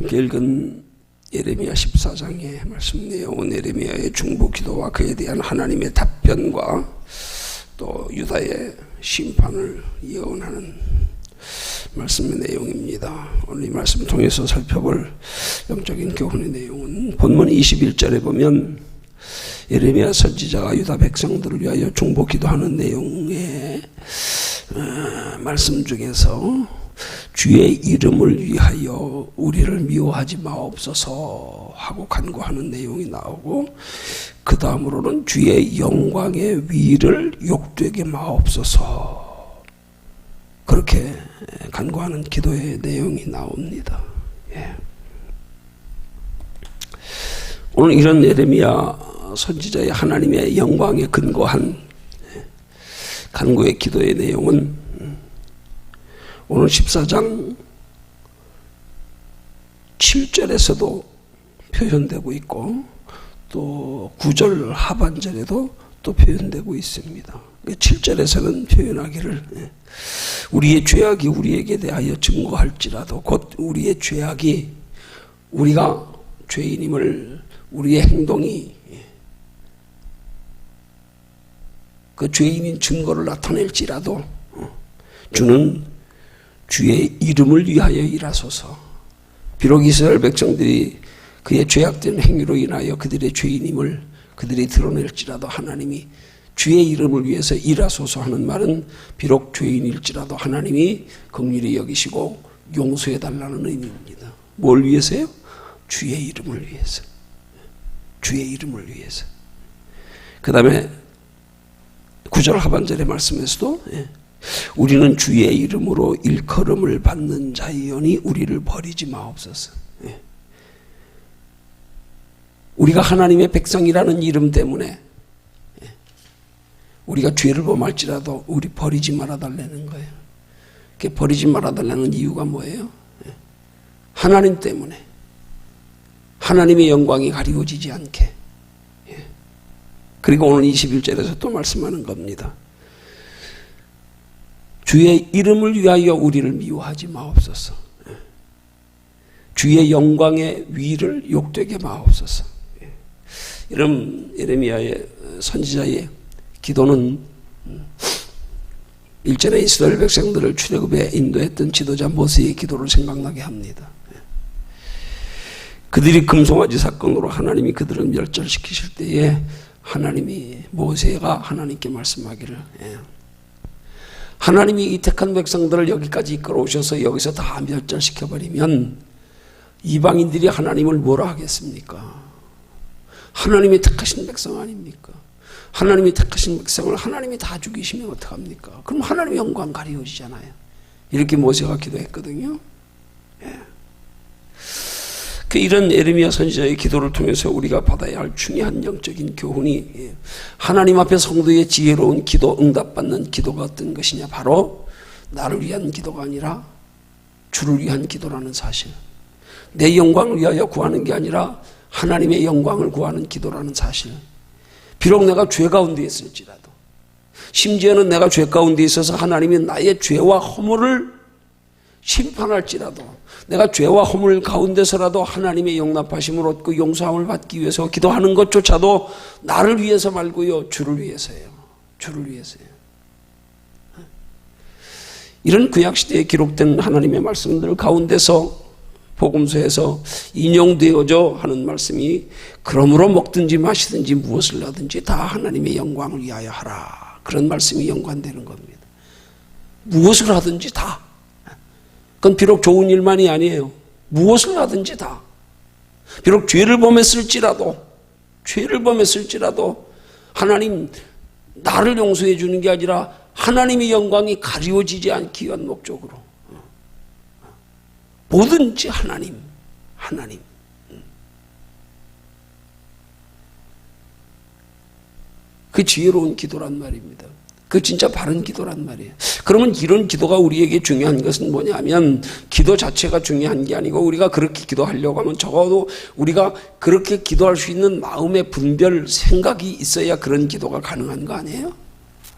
함께 읽은 예레미야 14장의 말씀 내용은 예레미야의 중보 기도와 그에 대한 하나님의 답변과 또 유다의 심판을 예언하는 말씀의 내용입니다. 오늘 이 말씀을 통해서 살펴볼 영적인 교훈의 내용은 본문 21절에 보면 예레미야 선지자가 유다 백성들을 위하여 중보 기도하는 내용의 말씀 중에서 주의 이름을 위하여 우리를 미워하지 마옵소서 하고 간구하는 내용이 나오고, 그 다음으로는 주의 영광의 위를 욕되게 마옵소서, 그렇게 간구하는 기도의 내용이 나옵니다. 오늘 이런 예레미야 선지자의 하나님의 영광에 근거한 간구의 기도의 내용은 오늘 14장 7절에서도 표현되고 있고 또 9절 하반절에도 또 표현되고 있습니다. 7절에서는 표현하기를 우리의 죄악이 우리에게 대하여 증거할지라도, 곧 우리의 죄악이, 우리가 죄인임을, 우리의 행동이 그 죄인인 증거를 나타낼지라도 주는 주의 이름을 위하여 일하소서. 비록 이스라엘 백성들이 그의 죄악된 행위로 인하여 그들의 죄인임을 그들이 드러낼지라도 하나님이 주의 이름을 위해서 일하소서 하는 말은 비록 죄인일지라도 하나님이 긍휼히 여기시고 용서해달라는 의미입니다. 뭘 위해서요? 주의 이름을 위해서. 주의 이름을 위해서. 그 다음에 9절 하반절의 말씀에서도 우리는 주의 이름으로 일컬음을 받는 자이오니 우리를 버리지 마옵소서. 우리가 하나님의 백성이라는 이름 때문에 우리가 죄를 범할지라도 우리 버리지 말아달라는 거예요. 버리지 말아달라는 이유가 뭐예요? 하나님 때문에, 하나님의 영광이 가리워지지 않게. 그리고 오늘 21절에서 또 말씀하는 겁니다. 주의 이름을 위하여 우리를 미워하지 마옵소서. 주의 영광의 위를 욕되게 마옵소서. 이런 예레미야의 선지자의 기도는 일전에 이스라엘 백성들을 출애굽에 인도했던 지도자 모세의 기도를 생각나게 합니다. 그들이 금송아지 사건으로 하나님이 그들을 멸절시키실 때에 하나님이, 모세가 하나님께 말씀하기를, 하나님이 이 택한 백성들을 여기까지 이끌어오셔서 여기서 다 멸절시켜버리면 이방인들이 하나님을 뭐라 하겠습니까? 하나님이 택하신 백성 아닙니까? 하나님이 택하신 백성을 하나님이 다 죽이시면 어떡합니까? 그럼 하나님의 영광 가리워지잖아요. 이렇게 모세가 기도했거든요. 이런 예레미야 선지자의 기도를 통해서 우리가 받아야 할 중요한 영적인 교훈이, 하나님 앞에 성도의 지혜로운 기도, 응답받는 기도가 어떤 것이냐, 바로 나를 위한 기도가 아니라 주를 위한 기도라는 사실, 내 영광을 위하여 구하는 게 아니라 하나님의 영광을 구하는 기도라는 사실. 비록 내가 죄 가운데 있을지라도, 심지어는 내가 죄 가운데 있어서 하나님이 나의 죄와 허물을 심판할지라도, 내가 죄와 허물 가운데서라도 하나님의 용납하심을 얻고 용서함을 받기 위해서 기도하는 것조차도 나를 위해서 말고요, 주를 위해서예요. 주를 위해서요. 이런 구약시대에 기록된 하나님의 말씀들 가운데서 복음서에서 인용되어져 하는 말씀이, 그러므로 먹든지 마시든지 무엇을 하든지 다 하나님의 영광을 위하여 하라, 그런 말씀이 연관되는 겁니다. 무엇을 하든지 다. 그건 비록 좋은 일만이 아니에요. 무엇을 하든지 다. 비록 죄를 범했을지라도 하나님 나를 용서해 주는 게 아니라 하나님의 영광이 가리워지지 않기 위한 목적으로 뭐든지 하나님. 그 지혜로운 기도란 말입니다. 그 진짜 바른 기도란 말이에요. 그러면 이런 기도가 우리에게 중요한 것은 뭐냐면, 기도 자체가 중요한 게 아니고 우리가 그렇게 기도하려고 하면 적어도 우리가 그렇게 기도할 수 있는 마음의 분별, 생각이 있어야 그런 기도가 가능한 거 아니에요?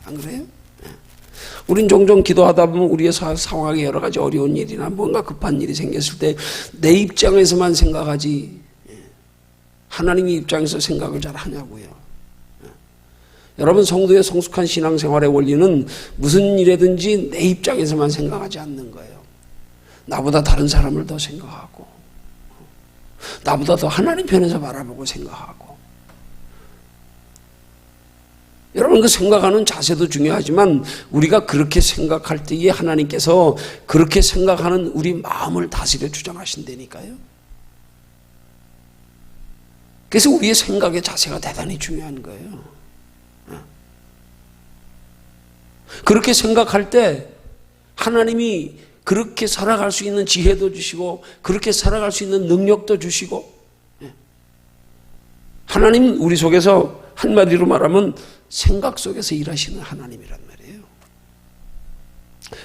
안 그래요? 우린 종종 기도하다 보면 우리의 상황에 여러 가지 어려운 일이나 뭔가 급한 일이 생겼을 때 내 입장에서만 생각하지 하나님의 입장에서 생각을 잘 하냐고요. 여러분, 성도의 성숙한 신앙생활의 원리는 무슨 일이든지 내 입장에서만 생각하지 않는 거예요. 나보다 다른 사람을 더 생각하고, 나보다 더 하나님 편에서 바라보고 생각하고. 여러분, 그 생각하는 자세도 중요하지만 우리가 그렇게 생각할 때에 하나님께서 그렇게 생각하는 우리 마음을 다스려 주장하신다니까요. 그래서 우리의 생각의 자세가 대단히 중요한 거예요. 그렇게 생각할 때 하나님이 그렇게 살아갈 수 있는 지혜도 주시고 그렇게 살아갈 수 있는 능력도 주시고, 하나님 우리 속에서 한마디로 말하면 생각 속에서 일하시는 하나님이란 말이에요.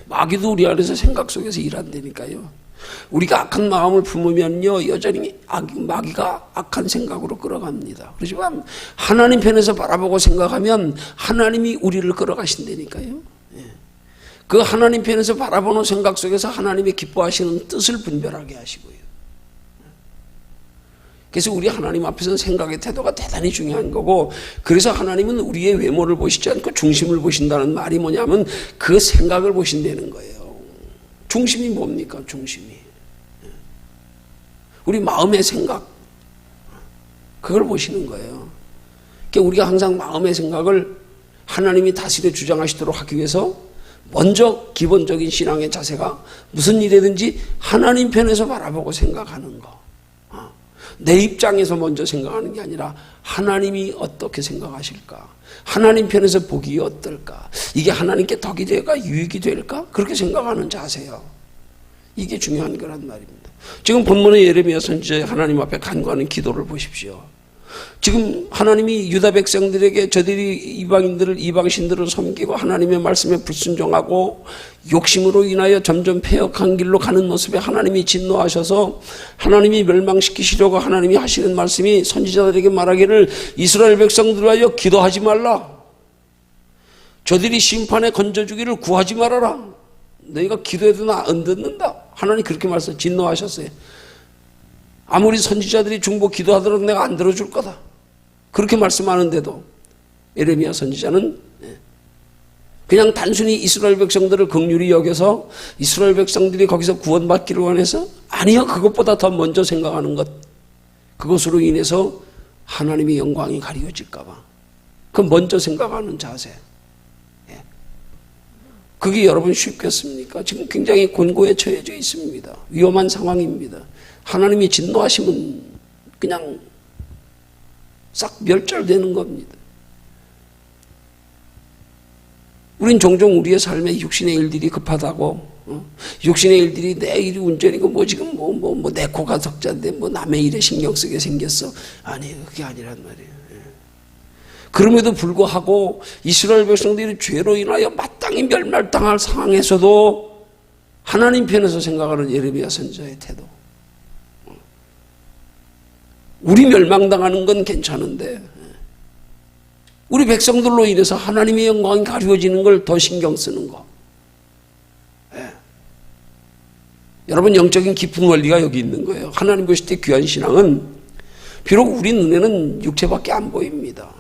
마귀도 우리 안에서 생각 속에서 일한다니까요. 우리가 악한 마음을 품으면요 여전히 마귀가 악한 생각으로 끌어갑니다. 그렇지만 하나님 편에서 바라보고 생각하면 하나님이 우리를 끌어가신다니까요. 그 하나님 편에서 바라보는 생각 속에서 하나님이 기뻐하시는 뜻을 분별하게 하시고요. 그래서 우리 하나님 앞에서는 생각의 태도가 대단히 중요한 거고, 그래서 하나님은 우리의 외모를 보시지 않고 중심을 보신다는 말이 뭐냐면 그 생각을 보신다는 거예요. 중심이 뭡니까? 중심이 우리 마음의 생각, 그걸 보시는 거예요. 그러니까 우리가 항상 마음의 생각을 하나님이 다스려 주장하시도록 하기 위해서 먼저 기본적인 신앙의 자세가 무슨 일이든지 하나님 편에서 바라보고 생각하는 거. 내 입장에서 먼저 생각하는 게 아니라 하나님이 어떻게 생각하실까? 하나님 편에서 보기 어떨까? 이게 하나님께 덕이 될까? 유익이 될까? 그렇게 생각하는 자세요. 이게 중요한 거란 말입니다. 지금 본문의 예레미야 선지자의 하나님 앞에 간구하는 기도를 보십시오. 지금 하나님이 유다 백성들에게 저들이 이방신들을 섬기고 하나님의 말씀에 불순종하고 욕심으로 인하여 점점 패역한 길로 가는 모습에 하나님이 진노하셔서 하나님이 멸망시키시려고 하나님이 하시는 말씀이 선지자들에게 말하기를 이스라엘 백성들을 하여 기도하지 말라. 저들이 심판에 건져주기를 구하지 말아라. 너희가 기도해도 나 안 듣는다. 하나님 그렇게 말씀 진노하셨어요. 아무리 선지자들이 중보 기도하더라도 내가 안 들어줄 거다. 그렇게 말씀하는데도 예레미야 선지자는 그냥 단순히 이스라엘 백성들을 긍휼히 여겨서 이스라엘 백성들이 거기서 구원받기를 원해서 아니요, 그것보다 더 먼저 생각하는 것, 그것으로 인해서 하나님의 영광이 가리워질까 봐 그 먼저 생각하는 자세, 그게 여러분 쉽겠습니까? 지금 굉장히 곤고에 처해져 있습니다. 위험한 상황입니다. 하나님이 진노하시면 그냥 싹 멸절되는 겁니다. 우린 종종 우리의 삶에 육신의 일들이 급하다고, 육신의 일들이 내 일이 운전이고 뭐 지금 내 코가 적자인데 뭐 남의 일에 신경 쓰게 생겼어. 아니에요. 그게 아니란 말이에요. 그럼에도 불구하고 이스라엘 백성들이 죄로 인하여 마땅히 멸망당할 상황에서도 하나님 편에서 생각하는 예레미야 선지자의 태도. 우리 멸망당하는 건 괜찮은데 우리 백성들로 인해서 하나님의 영광이 가려워지는 걸 더 신경 쓰는 거. 여러분, 영적인 깊은 원리가 여기 있는 거예요. 하나님 보실 때 귀한 신앙은 비록 우리 눈에는 육체밖에 안 보입니다.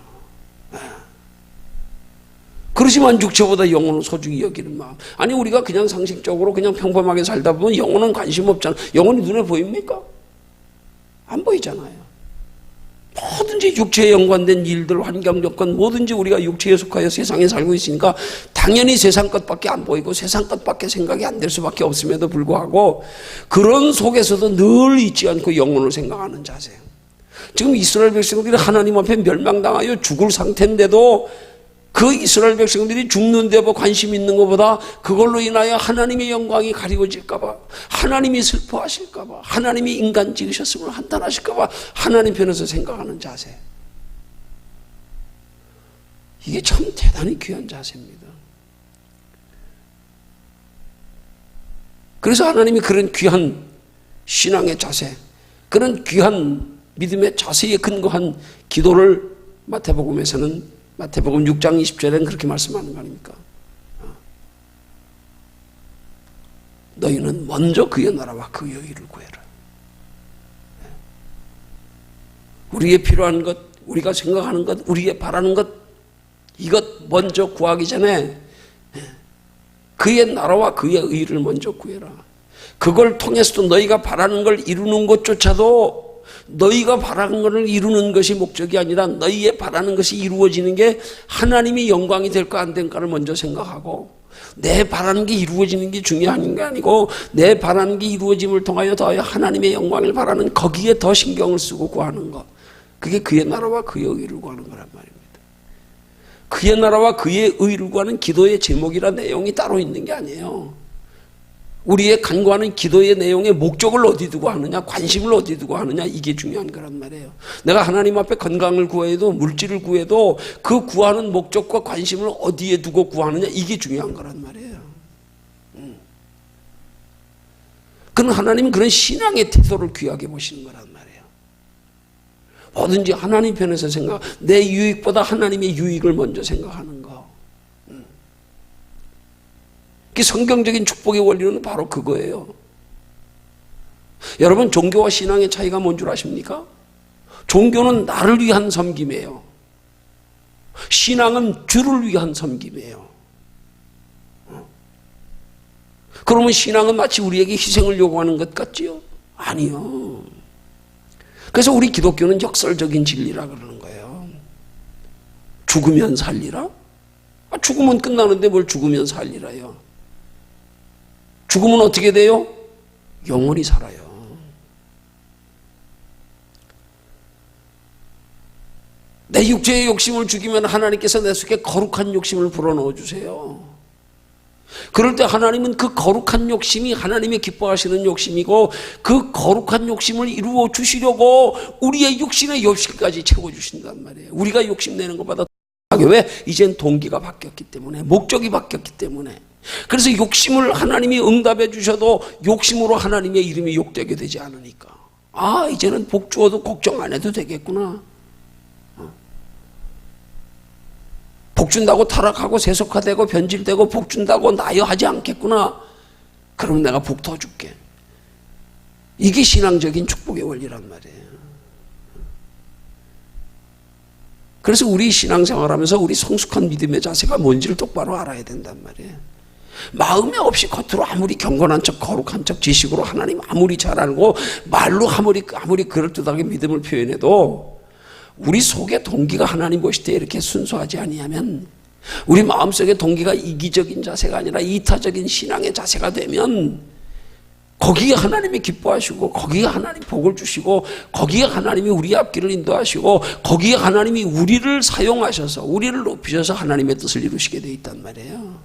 그렇지만 육체보다 영혼을 소중히 여기는 마음. 아니, 우리가 그냥 상식적으로 그냥 평범하게 살다 보면 영혼은 관심 없잖아. 영혼이 눈에 보입니까? 안 보이잖아요. 뭐든지 육체에 연관된 일들, 환경 조건, 뭐든지 우리가 육체에 속하여 세상에 살고 있으니까 당연히 세상 것밖에 안 보이고 세상 것밖에 생각이 안 될 수밖에 없음에도 불구하고 그런 속에서도 늘 잊지 않고 영혼을 생각하는 자세예요. 지금 이스라엘 백성들이 하나님 앞에 멸망당하여 죽을 상태인데도 그 이스라엘 백성들이 죽는 데 뭐 관심 있는 것보다 그걸로 인하여 하나님의 영광이 가리워질까 봐, 하나님이 슬퍼하실까 봐, 하나님이 인간 지으셨음을 한탄하실까 봐 하나님 편에서 생각하는 자세. 이게 참 대단히 귀한 자세입니다. 그래서 하나님이 그런 귀한 신앙의 자세, 그런 귀한 믿음의 자세에 근거한 기도를 마태복음 6장 20절에는 그렇게 말씀하는 거 아닙니까? 너희는 먼저 그의 나라와 그의 의를 구해라. 우리의 필요한 것, 우리가 생각하는 것, 우리의 바라는 것, 이것 먼저 구하기 전에 그의 나라와 그의 의를 먼저 구해라. 그걸 통해서도 너희가 바라는 걸 이루는 것조차도 너희가 바라는 것을 이루는 것이 목적이 아니라 너희의 바라는 것이 이루어지는 게 하나님이 영광이 될까 안 될까를 먼저 생각하고, 내 바라는 게 이루어지는 게 중요한 게 아니고 내 바라는 게 이루어짐을 통하여 더 하나님의 영광을 바라는 거기에 더 신경을 쓰고 구하는 것, 그게 그의 나라와 그의 의를 구하는 거란 말입니다. 그의 나라와 그의 의를 구하는 기도의 제목이란 내용이 따로 있는 게 아니에요. 우리의 간구하는 기도의 내용의 목적을 어디 두고 하느냐, 관심을 어디 두고 하느냐, 이게 중요한 거란 말이에요. 내가 하나님 앞에 건강을 구해도, 물질을 구해도 그 구하는 목적과 관심을 어디에 두고 구하느냐, 이게 중요한 거란 말이에요. 그건 하나님은 그런 신앙의 태도를 귀하게 보시는 거란 말이에요. 뭐든지 하나님 편에서 생각, 내 유익보다 하나님의 유익을 먼저 생각하는 거. 성경적인 축복의 원리는 바로 그거예요. 여러분, 종교와 신앙의 차이가 뭔 줄 아십니까? 종교는 나를 위한 섬김이에요. 신앙은 주를 위한 섬김이에요. 그러면 신앙은 마치 우리에게 희생을 요구하는 것 같지요? 아니요. 그래서 우리 기독교는 역설적인 진리라 그러는 거예요. 죽으면 살리라? 죽으면 끝나는데 뭘 죽으면 살리라요? 죽으면 어떻게 돼요? 영원히 살아요. 내 육체의 욕심을 죽이면 하나님께서 내 속에 거룩한 욕심을 불어넣어 주세요. 그럴 때 하나님은 그 거룩한 욕심이 하나님이 기뻐하시는 욕심이고, 그 거룩한 욕심을 이루어 주시려고 우리의 육신의 욕심까지 채워주신단 말이에요. 우리가 욕심내는 것보다 왜? 이젠 동기가 바뀌었기 때문에, 목적이 바뀌었기 때문에. 그래서 욕심을 하나님이 응답해 주셔도 욕심으로 하나님의 이름이 욕되게 되지 않으니까, 이제는 복 주어도 걱정 안 해도 되겠구나. 복 준다고 타락하고 세속화되고 변질되고 복 준다고 나여하지 않겠구나. 그럼 내가 복 더 줄게. 이게 신앙적인 축복의 원리란 말이에요. 그래서 우리 신앙생활하면서 우리 성숙한 믿음의 자세가 뭔지를 똑바로 알아야 된단 말이에요. 마음에 없이 겉으로 아무리 경건한 척 거룩한 척 지식으로 하나님 아무리 잘 알고 말로 아무리 그럴듯하게 믿음을 표현해도 우리 속의 동기가 하나님 보실 때 이렇게 순수하지 아니하면, 우리 마음속의 동기가 이기적인 자세가 아니라 이타적인 신앙의 자세가 되면, 거기에 하나님이 기뻐하시고, 거기에 하나님 복을 주시고, 거기에 하나님이 우리 앞길을 인도하시고, 거기에 하나님이 우리를 사용하셔서 우리를 높이셔서 하나님의 뜻을 이루시게 되어 있단 말이에요.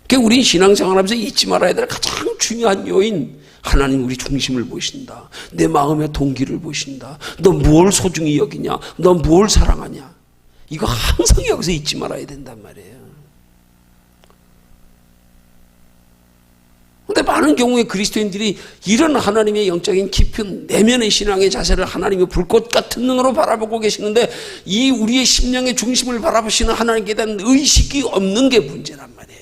그러니까 우리 신앙생활하면서 잊지 말아야 될 가장 중요한 요인, 하나님 우리 중심을 보신다. 내 마음의 동기를 보신다. 너 뭘 소중히 여기냐? 너 뭘 사랑하냐? 이거 항상 여기서 잊지 말아야 된단 말이에요. 근데 많은 경우에 그리스도인들이 이런 하나님의 영적인 깊은 내면의 신앙의 자세를 하나님의 불꽃 같은 눈으로 바라보고 계시는데, 이 우리의 심령의 중심을 바라보시는 하나님께 대한 의식이 없는 게 문제란 말이에요.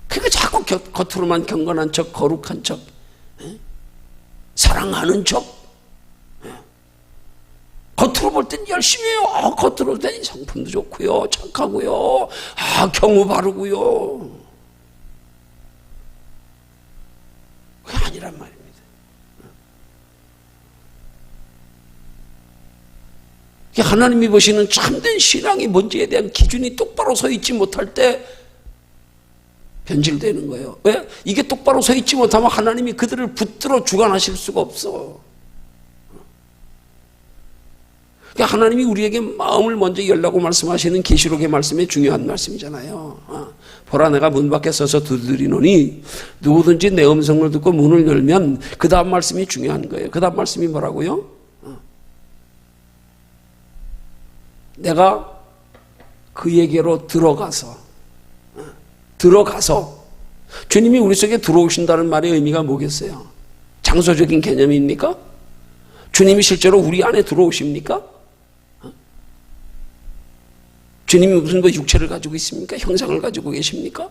그러니까 자꾸 겉으로만 경건한 척, 거룩한 척, 사랑하는 척, 겉으로 볼 땐 열심히 해요. 겉으로 볼 땐 성품도 좋고요, 착하고요, 경우 바르고요. 그게 아니란 말입니다. 하나님이 보시는 참된 신앙이 뭔지에 대한 기준이 똑바로 서 있지 못할 때 변질되는 거예요. 왜? 이게 똑바로 서 있지 못하면 하나님이 그들을 붙들어 주관하실 수가 없어. 그러니까 하나님이 우리에게 마음을 먼저 열라고 말씀하시는 계시록의 말씀이 중요한 말씀이잖아요. 보라, 내가 문 밖에 서서 두드리노니 누구든지 내 음성을 듣고 문을 열면, 그 다음 말씀이 중요한 거예요. 그 다음 말씀이 뭐라고요? 내가 그에게로 들어가서 주님이 우리 속에 들어오신다는 말의 의미가 뭐겠어요? 장소적인 개념입니까? 주님이 실제로 우리 안에 들어오십니까? 주님이 무슨 뭐 육체를 가지고 있습니까? 형상을 가지고 계십니까?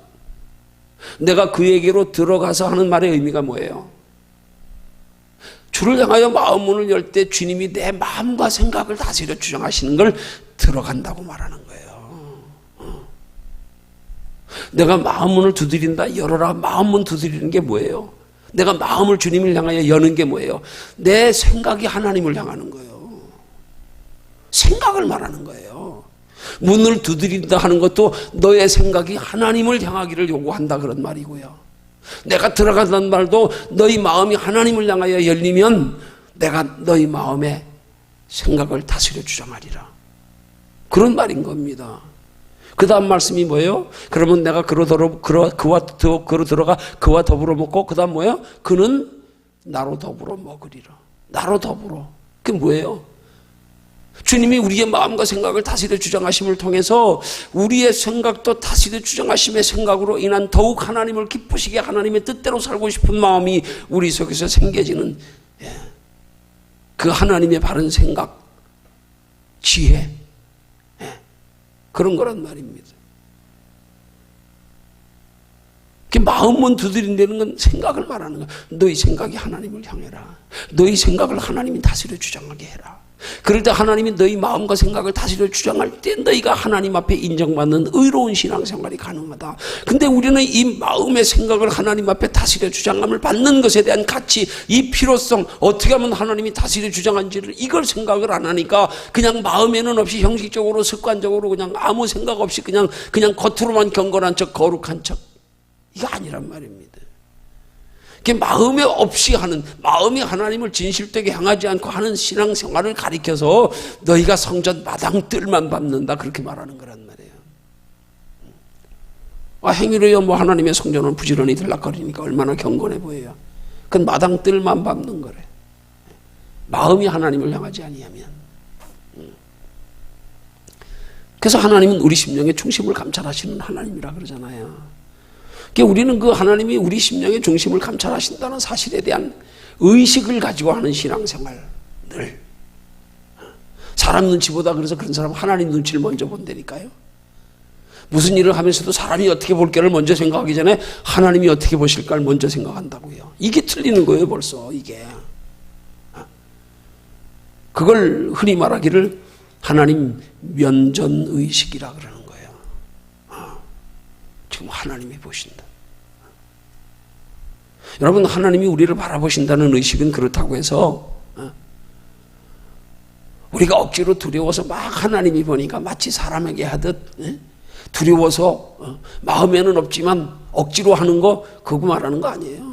내가 그에게로 들어가서 하는 말의 의미가 뭐예요? 주를 향하여 마음 문을 열 때 주님이 내 마음과 생각을 다스려 주장하시는 걸 들어간다고 말하는 거예요. 내가 마음 문을 두드린다, 열어라. 마음 문 두드리는 게 뭐예요? 내가 마음을 주님을 향하여 여는 게 뭐예요? 내 생각이 하나님을 향하는 거예요. 생각을 말하는 거예요. 문을 두드린다 하는 것도 너의 생각이 하나님을 향하기를 요구한다 그런 말이고요. 내가 들어간다는 말도 너희 마음이 하나님을 향하여 열리면 내가 너희 마음의 생각을 다스려 주장하리라. 그런 말인 겁니다. 그 다음 말씀이 뭐예요? 그러면 내가 그와 들어가 그와 더불어 먹고 그 다음 뭐예요? 그는 나로 더불어 먹으리라. 나로 더불어. 그게 뭐예요? 주님이 우리의 마음과 생각을 다스려 주장하심을 통해서 우리의 생각도 다스려 주장하심의 생각으로 인한 더욱 하나님을 기쁘시게 하나님의 뜻대로 살고 싶은 마음이 우리 속에서 생겨지는 그 하나님의 바른 생각, 지혜, 그런 거란 말입니다. 마음만 두드린다는 건 생각을 말하는 거야. 너희 생각이 하나님을 향해라. 너희 생각을 하나님이 다스려 주장하게 해라. 그럴 때 하나님이 너희 마음과 생각을 다스려 주장할 때 너희가 하나님 앞에 인정받는 의로운 신앙생활이 가능하다. 근데 우리는 이 마음의 생각을 하나님 앞에 다스려 주장함을 받는 것에 대한 가치, 이 필요성, 어떻게 하면 하나님이 다스려 주장한지를 이걸 생각을 안 하니까 그냥 마음에는 없이 형식적으로 습관적으로 그냥 아무 생각 없이 그냥 겉으로만 경건한 척, 거룩한 척, 이거 아니란 말입니다. 마음에 없이 하는, 마음이 하나님을 진실되게 향하지 않고 하는 신앙생활을 가리켜서 너희가 성전 마당 뜰만 밟는다 그렇게 말하는 거란 말이에요. 행위로요 뭐 하나님의 성전은 부지런히 들락거리니까 얼마나 경건해 보여요. 그건 마당 뜰만 밟는 거래. 마음이 하나님을 향하지 아니하면. 그래서 하나님은 우리 심령의 중심을 감찰하시는 하나님이라 그러잖아요. 우리는 그 하나님이 우리 심령의 중심을 감찰하신다는 사실에 대한 의식을 가지고 하는 신앙생활, 늘 사람 눈치보다 그래서 그런 사람은 하나님 눈치를 먼저 본다니까요. 무슨 일을 하면서도 사람이 어떻게 볼까를 먼저 생각하기 전에 하나님이 어떻게 보실까를 먼저 생각한다고요. 이게 틀리는 거예요 벌써. 이게 그걸 흔히 말하기를 하나님 면전의식이라 그러는 거예요. 지금 하나님이 보신다. 여러분, 하나님이 우리를 바라보신다는 의식은 그렇다고 해서 우리가 억지로 두려워서 막 하나님이 보니까 마치 사람에게 하듯 두려워서 마음에는 없지만 억지로 하는 거 그거 말하는 거 아니에요.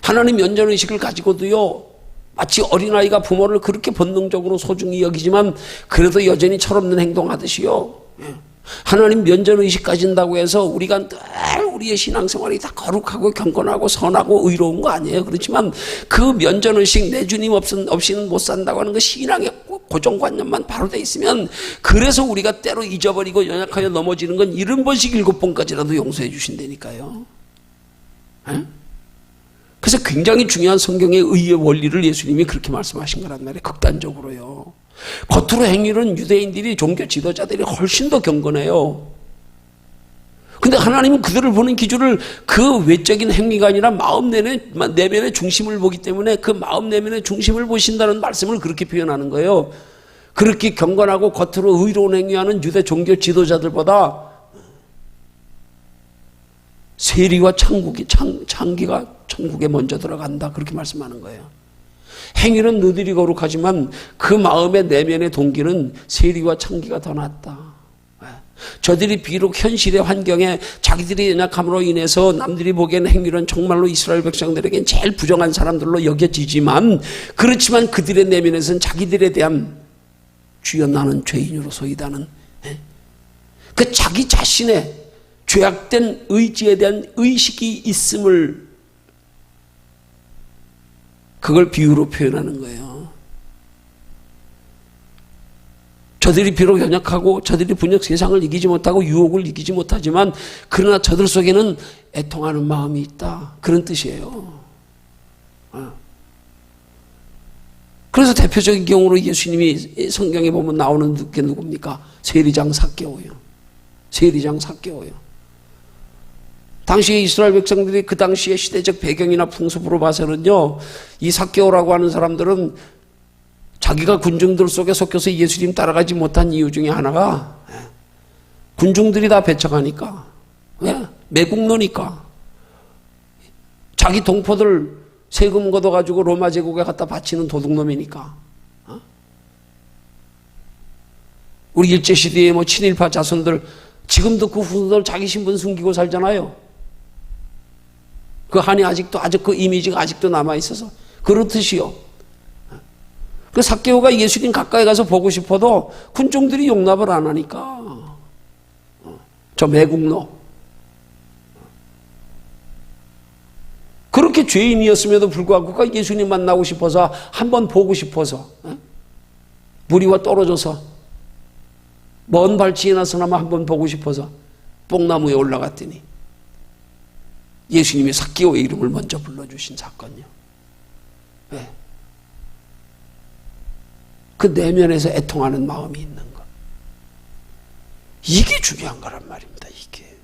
하나님 면전의식을 가지고도요 마치 어린아이가 부모를 그렇게 본능적으로 소중히 여기지만 그래도 여전히 철없는 행동하듯이요 하나님 면전의식 가진다고 해서 우리가 늘 우리의 신앙생활이 다 거룩하고 경건하고 선하고 의로운 거 아니에요. 그렇지만 그 면전의식 내 주님 없이는 못 산다고 하는 그 신앙의 고정관념만 바로 돼 있으면 그래서 우리가 때로 잊어버리고 연약하여 넘어지는 건 70번씩 7번까지라도 용서해 주신다니까요. 그래서 굉장히 중요한 성경의 의의 원리를 예수님이 그렇게 말씀하신 거란 말이에요. 극단적으로요. 겉으로 행위는 유대인들이 종교 지도자들이 훨씬 더 경건해요. 근데 하나님은 그들을 보는 기준을 그 외적인 행위가 아니라 마음 내면의 중심을 보기 때문에 그 마음 내면의 중심을 보신다는 말씀을 그렇게 표현하는 거예요. 그렇게 경건하고 겉으로 의로운 행위하는 유대 종교 지도자들보다 세리와 창기가 천국에 먼저 들어간다 그렇게 말씀하는 거예요. 행위는 너희들이 거룩하지만 그 마음의 내면의 동기는 세리와 창기가 더 낫다. 저들이 비록 현실의 환경에 자기들의 연약함으로 인해서 남들이 보기에는 행위는 정말로 이스라엘 백성들에겐 제일 부정한 사람들로 여겨지지만 그렇지만 그들의 내면에서는 자기들에 대한 주여 나는 죄인으로서이다는 그 자기 자신의 죄악된 의지에 대한 의식이 있음을 그걸 비유로 표현하는 거예요. 저들이 비록 연약하고 저들이 분명 세상을 이기지 못하고 유혹을 이기지 못하지만 그러나 저들 속에는 애통하는 마음이 있다. 그런 뜻이에요. 그래서 대표적인 경우로 예수님이 성경에 보면 나오는 게 누굽니까? 세리장 삭개오요. 세리장 삭개오요. 당시에 이스라엘 백성들이 그 당시의 시대적 배경이나 풍습으로 봐서는요, 이 삭개오라고 하는 사람들은 자기가 군중들 속에 섞여서 예수님 따라가지 못한 이유 중에 하나가 군중들이 다 배척하니까, 매국노니까, 자기 동포들 세금 걷어가지고 로마 제국에 갖다 바치는 도둑놈이니까. 우리 일제시대의 뭐 친일파 자손들, 지금도 그 후손들 자기 신분 숨기고 살잖아요. 그 한이 아직 그 이미지가 아직도 남아있어서. 그렇듯이요. 그 삭개오가 예수님 가까이 가서 보고 싶어도 군중들이 용납을 안 하니까. 저 매국노. 그렇게 죄인이었음에도 불구하고 예수님 만나고 싶어서, 한번 보고 싶어서, 무리와 떨어져서, 먼 발치에 나서나마 한번 보고 싶어서 뽕나무에 올라갔더니 예수님이 삭개오의 이름을 먼저 불러주신 사건이요. 네. 그 내면에서 애통하는 마음이 있는 것. 이게 중요한 거란 말입니다. 이게.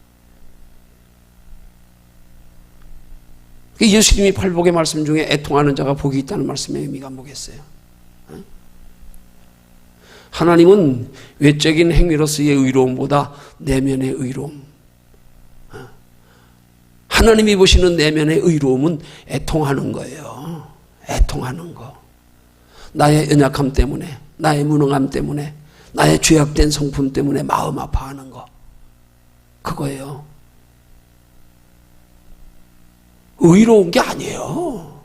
예수님이 팔복의 말씀 중에 애통하는 자가 복이 있다는 말씀의 의미가 뭐겠어요? 하나님은 외적인 행위로서의 의로움보다 내면의 의로움, 하나님이 보시는 내면의 의로움은 애통하는 거예요. 애통하는 거. 나의 연약함 때문에, 나의 무능함 때문에, 나의 죄악된 성품 때문에 마음 아파하는 거. 그거예요. 의로운 게 아니에요.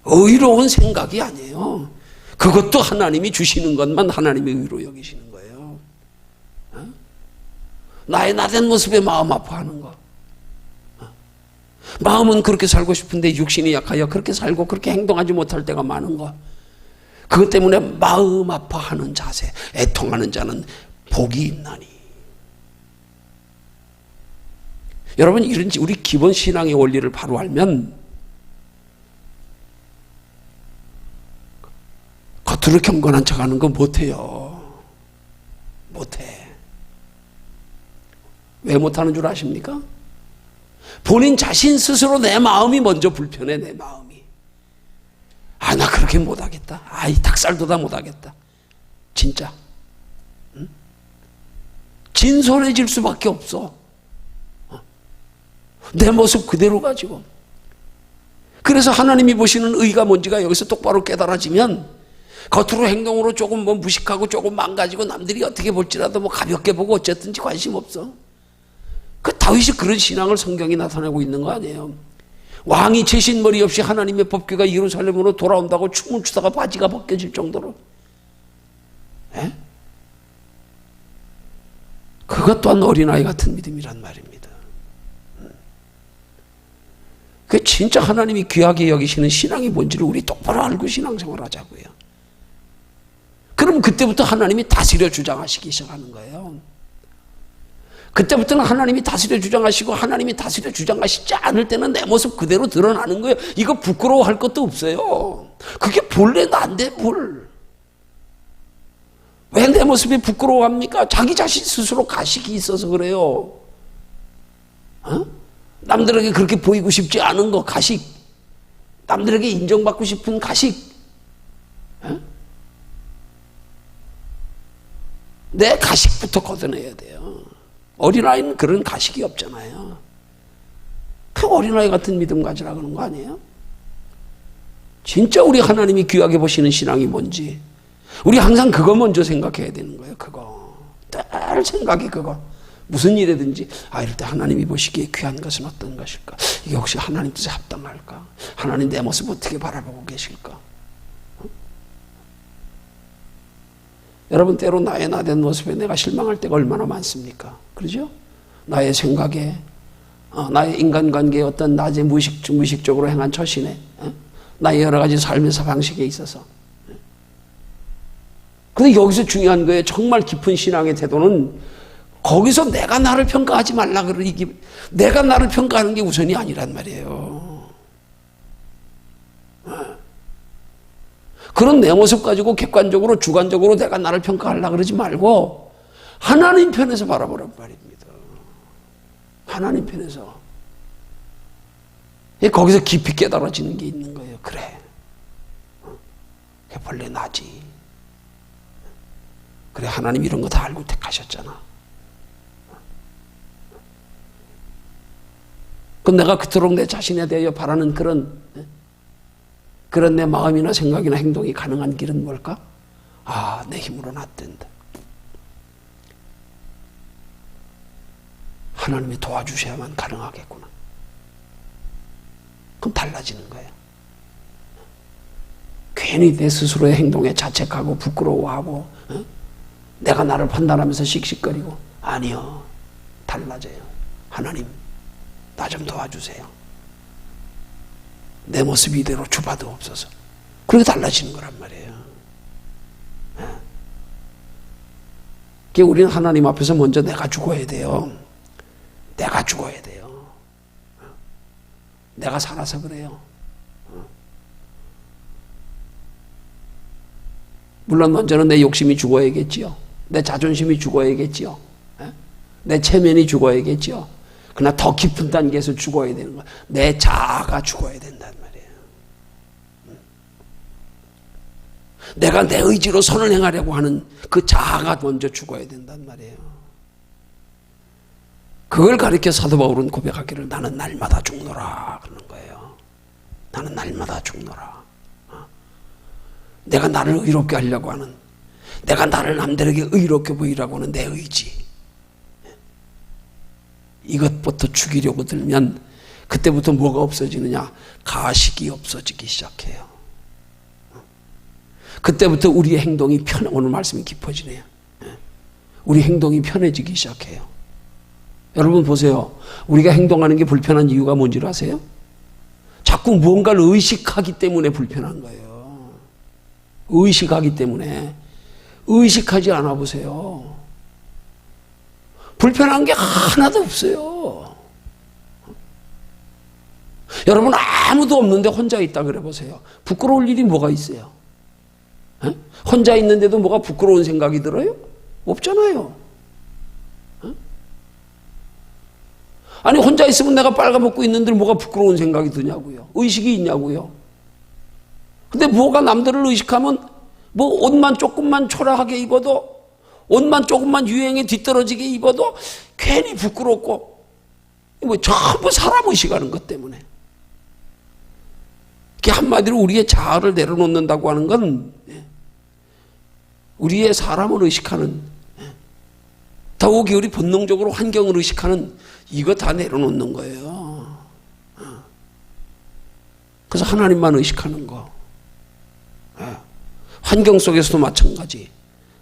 의로운 생각이 아니에요. 그것도 하나님이 주시는 것만 하나님의 의로 여기시는 거예요. 나의 나된 모습에 마음 아파하는 거. 마음은 그렇게 살고 싶은데 육신이 약하여 그렇게 살고 그렇게 행동하지 못할 때가 많은 거. 그것 때문에 마음 아파하는 자세, 애통하는 자는 복이 있나니. 여러분, 이런 우리 기본 신앙의 원리를 바로 알면 겉으로 경건한 척하는 거 못해요. 못해. 왜 못하는 줄 아십니까? 본인 자신 스스로 내 마음이 먼저 불편해. 내 마음이. 아, 나 그렇게 못하겠다. 아이, 닭살도 다 못하겠다. 진짜. 응? 진솔해질 수밖에 없어. 내 모습 그대로 가지고. 그래서 하나님이 보시는 의가 뭔지가 여기서 똑바로 깨달아지면 겉으로 행동으로 조금 뭐 무식하고 조금 망가지고 남들이 어떻게 볼지라도 뭐 가볍게 보고 어쨌든지 관심 없어. 그 다윗이 그런 신앙을 성경이 나타내고 있는 거 아니에요. 왕이 제신머리 없이 하나님의 법궤가 예루살렘으로 돌아온다고 춤을 추다가 바지가 벗겨질 정도로. 에? 그것 또한 어린아이 같은 믿음이란 말입니다. 그 진짜 하나님이 귀하게 여기시는 신앙이 뭔지를 우리 똑바로 알고 신앙생활 하자고요. 그럼 그때부터 하나님이 다스려 주장하시기 시작하는 거예요. 그때부터는 하나님이 다스려 주장하시고, 하나님이 다스려 주장하시지 않을 때는 내 모습 그대로 드러나는 거예요. 이거 부끄러워할 것도 없어요. 그게 본래 난데 뭘. 왜 내 모습이 부끄러워합니까? 자기 자신 스스로 가식이 있어서 그래요. 남들에게 그렇게 보이고 싶지 않은 거, 가식. 남들에게 인정받고 싶은 가식. 내 가식부터 걷어내야 돼요. 어린아이는 그런 가식이 없잖아요. 그 어린아이 같은 믿음 가지라 그러는 거 아니에요? 진짜 우리 하나님이 귀하게 보시는 신앙이 뭔지 우리 항상 그거 먼저 생각해야 되는 거예요. 그거 늘 생각이 그거. 무슨 일이든지 이럴 때 하나님이 보시기에 귀한 것은 어떤 것일까? 이게 혹시 하나님 뜻에 합당할까? 하나님 내 모습 어떻게 바라보고 계실까? 여러분, 때로 나의 나된 모습에 내가 실망할 때가 얼마나 많습니까? 그러죠? 나의 생각에, 나의 인간관계에 어떤 낮에 무의식적으로 행한 처신에, 나의 여러 가지 삶의 방식에 있어서. 근데 여기서 중요한 거예요. 정말 깊은 신앙의 태도는 거기서 내가 나를 평가하지 말라 그러기, 내가 나를 평가하는 게 우선이 아니란 말이에요. 그런 내 모습 가지고 객관적으로 주관적으로 내가 나를 평가하려고 그러지 말고 하나님 편에서 바라보란 말입니다. 하나님 편에서. 거기서 깊이 깨달아지는 게 있는 거예요. 그래. 원래 나지. 그래, 하나님 이런 거 다 알고 택하셨잖아. 그럼 내가 그토록 내 자신에 대하여 바라는 그런 내 마음이나 생각이나 행동이 가능한 길은 뭘까? 아, 내 힘으로는 안 된다. 하나님이 도와주셔야만 가능하겠구나. 그럼 달라지는 거예요. 괜히 내 스스로의 행동에 자책하고 부끄러워하고 내가 나를 판단하면서 씩씩거리고 아니요. 달라져요. 하나님 나 좀 도와주세요. 내 모습 이대로 주봐도 없어서. 그렇게 달라지는 거란 말이에요. 우리는 하나님 앞에서 먼저 내가 죽어야 돼요. 내가 죽어야 돼요. 내가 살아서 그래요. 물론 먼저는 내 욕심이 죽어야겠지요. 내 자존심이 죽어야겠지요. 내 체면이 죽어야겠지요. 그러나 더 깊은 단계에서 죽어야 되는 거야. 내 자아가 죽어야 된단 말이에요. 내가 내 의지로 선을 행하려고 하는 그 자아가 먼저 죽어야 된단 말이에요. 그걸 가리켜 사도 바울은 고백하기를 나는 날마다 죽노라 그러는 거예요. 나는 날마다 죽노라. 내가 나를 의롭게 하려고 하는, 내가 나를 남들에게 의롭게 보이려고 하는 내 의지, 이것부터 죽이려고 들면 그때부터 뭐가 없어지느냐? 가식이 없어지기 시작해요. 그때부터 우리의 행동이 오늘 말씀이 깊어지네요. 우리 행동이 편해지기 시작해요. 여러분 보세요. 우리가 행동하는 게 불편한 이유가 뭔지 아세요? 자꾸 무언가를 의식하기 때문에 불편한 거예요. 의식하기 때문에. 의식하지 않아 보세요. 불편한 게 하나도 없어요. 여러분 아무도 없는데 혼자 있다 그래 보세요. 부끄러울 일이 뭐가 있어요? 에? 혼자 있는데도 뭐가 부끄러운 생각이 들어요? 없잖아요. 에? 아니 혼자 있으면 내가 빨가벗고 있는데 뭐가 부끄러운 생각이 드냐고요. 의식이 있냐고요. 근데 뭐가 남들을 의식하면 뭐 옷만 조금만 초라하게 입어도, 옷만 조금만 유행에 뒤떨어지게 입어도 괜히 부끄럽고, 뭐 전부 사람 의식하는 것 때문에. 이게 한마디로 우리의 자아를 내려놓는다고 하는 건 우리의 사람을 의식하는, 더욱이 우리 본능적으로 환경을 의식하는 이거 다 내려놓는 거예요. 그래서 하나님만 의식하는 거. 환경 속에서도 마찬가지.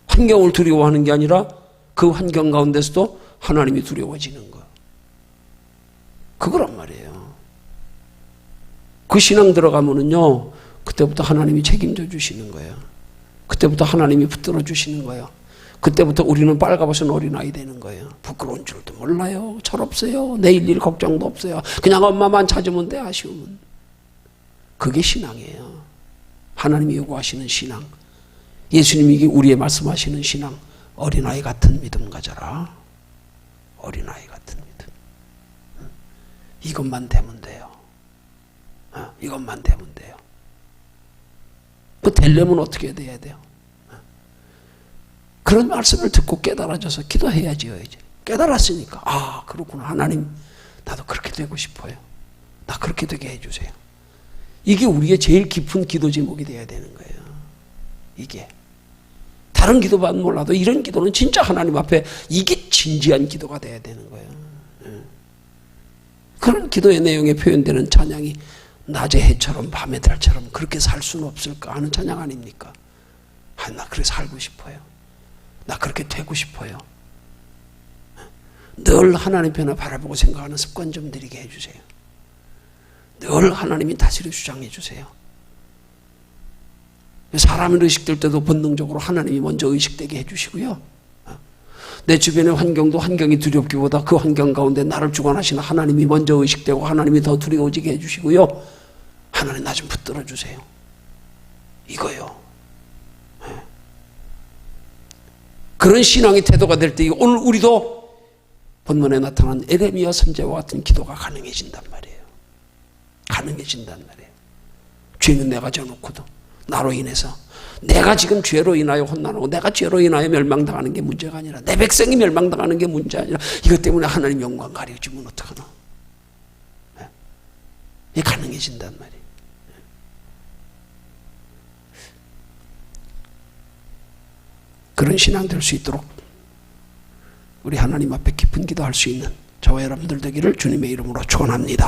환경을 두려워하는 게 아니라 그 환경 가운데서도 하나님이 두려워지는 거. 그거란 말이에요. 그 신앙 들어가면은요, 그때부터 하나님이 책임져 주시는 거예요. 그때부터 하나님이 붙들어 주시는 거예요. 그때부터 우리는 빨가벗은 어린아이 되는 거예요. 부끄러운 줄도 몰라요. 철없어요. 내일 일 걱정도 없어요. 그냥 엄마만 찾으면 돼, 아쉬우면. 그게 신앙이에요. 하나님이 요구하시는 신앙. 예수님이 우리의 말씀하시는 신앙. 어린아이 같은 믿음 가져라. 어린아이 같은 믿음. 이것만 되면 돼요. 이것만 되면 돼요. 그 되려면 어떻게 돼야 돼요? 그런 말씀을 듣고 깨달아져서 기도해야지요. 이제 깨달았으니까 아 그렇구나. 하나님 나도 그렇게 되고 싶어요. 나 그렇게 되게 해주세요. 이게 우리의 제일 깊은 기도 제목이 돼야 되는 거예요. 이게 다른 기도만 몰라도 이런 기도는 진짜 하나님 앞에 이게 진지한 기도가 돼야 되는 거예요. 그런 기도의 내용에 표현되는 찬양이 낮의 해처럼 밤의 달처럼 그렇게 살 수는 없을까 하는 찬양 아닙니까? 아, 나 그렇게 살고 싶어요. 나 그렇게 되고 싶어요. 늘 하나님 편을 바라보고 생각하는 습관 좀 들이게 해주세요. 늘 하나님이 다스려 주장해 주세요. 사람이 의식될 때도 본능적으로 하나님이 먼저 의식되게 해주시고요. 내 주변의 환경도 환경이 두렵기보다 그 환경 가운데 나를 주관하시는 하나님이 먼저 의식되고 하나님이 더 두려워지게 해주시고요. 하나님 나 좀 붙들어 주세요. 이거요. 그런 신앙의 태도가 될 때 오늘 우리도 본문에 나타난 에레미야 선지자와 같은 기도가 가능해진단 말이에요. 가능해진단 말이에요. 죄는 내가 져놓고도 나로 인해서 내가 지금 죄로 인하여 혼나고 내가 죄로 인하여 멸망당하는 게 문제가 아니라 내 백성이 멸망당하는 게 문제 아니라 이것 때문에 하나님 영광 가려지면 어떡하나. 이게 가능해진단 말이에요. 그런 신앙 될 수 있도록 우리 하나님 앞에 깊은 기도할 수 있는 저와 여러분들 되기를 주님의 이름으로 축원합니다.